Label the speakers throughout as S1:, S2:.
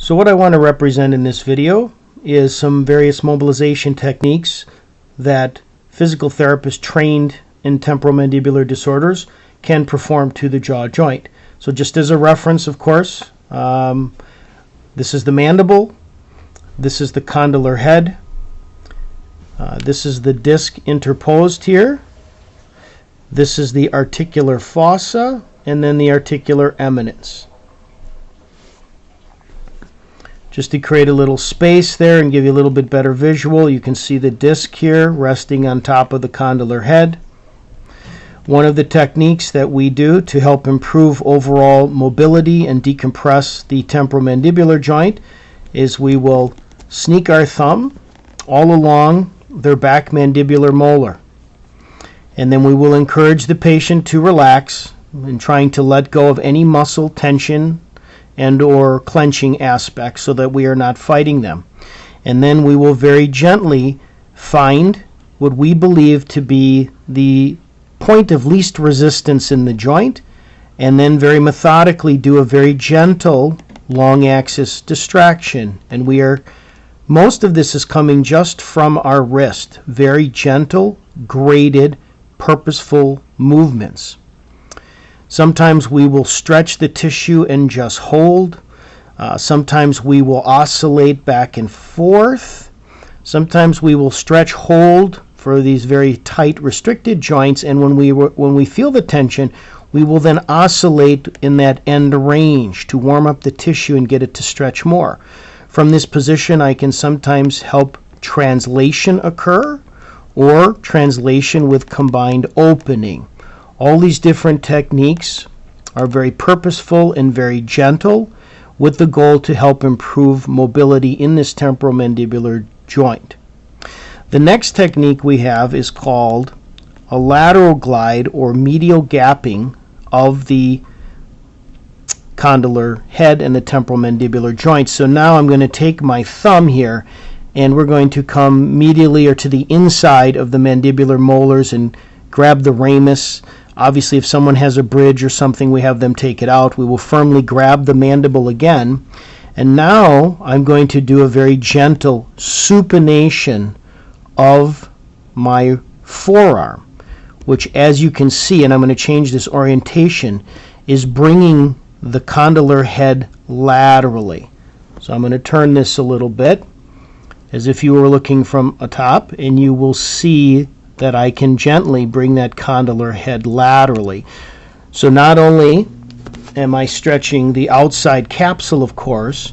S1: So what I want to represent in this video is some various mobilization techniques that physical therapists trained in temporomandibular disorders can perform to the jaw joint. So just as a reference, of course, this is the mandible, this is the condylar head, this is the disc interposed here, this is the articular fossa, and then the articular eminence. Just to create a little space there and give you a little bit better visual, you can see the disc here resting on top of the condylar head. One of the techniques that we do to help improve overall mobility and decompress the temporomandibular joint is we will sneak our thumb all along their back mandibular molar. And then we will encourage the patient to relax in trying to let go of any muscle tension and or clenching aspects so that we are not fighting them. And then we will very gently find what we believe to be the point of least resistance in the joint, and then very methodically do a very gentle long axis distraction. And most of this is coming just from our wrist. Very gentle, graded, purposeful movements. Sometimes we will stretch the tissue and just hold. Sometimes we will oscillate back and forth. Sometimes we will stretch, hold for these very tight, restricted joints, and when we feel the tension, we will then oscillate in that end range to warm up the tissue and get it to stretch more. From this position, I can sometimes help translation occur, or translation with combined opening. All these different techniques are very purposeful and very gentle, with the goal to help improve mobility in this temporomandibular joint. The next technique we have is called a lateral glide or medial gapping of the condylar head and the temporomandibular joint. So now I'm going to take my thumb here and we're going to come medially or to the inside of the mandibular molars and grab the ramus. Obviously, if someone has a bridge or something, we have them take it out. We will firmly grab the mandible again. And now I'm going to do a very gentle supination of my forearm, which, as you can see, and I'm going to change this orientation, is bringing the condylar head laterally. So I'm going to turn this a little bit as if you were looking from atop, and you will see that I can gently bring that condylar head laterally. So not only am I stretching the outside capsule, of course,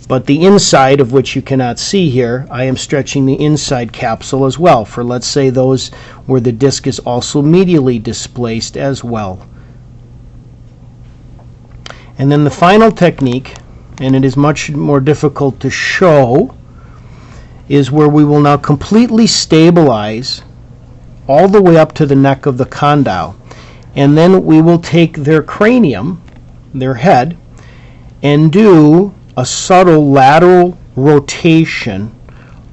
S1: but the inside, of which you cannot see here, I am stretching the inside capsule as well, for let's say those where the disc is also medially displaced as well. And then the final technique, and it is much more difficult to show, is where we will now completely stabilize all the way up to the neck of the condyle. And then we will take their cranium, their head, and do a subtle lateral rotation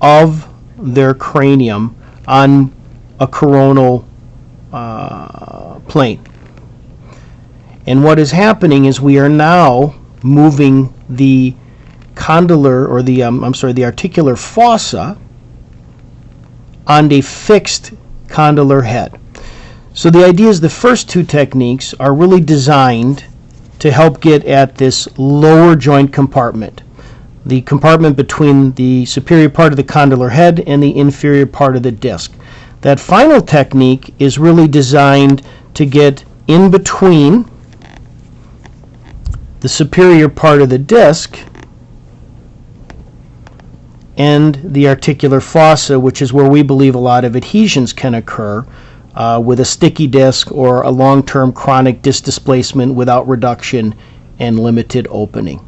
S1: of their cranium on a coronal plane. And what is happening is we are now moving the condylar, or the articular fossa on a fixed condylar head. So the idea is the first two techniques are really designed to help get at this lower joint compartment, the compartment between the superior part of the condylar head and the inferior part of the disc. That final technique is really designed to get in between the superior part of the disc and the articular fossa, which is where we believe a lot of adhesions can occur with a sticky disc or a long-term chronic disc displacement without reduction and limited opening.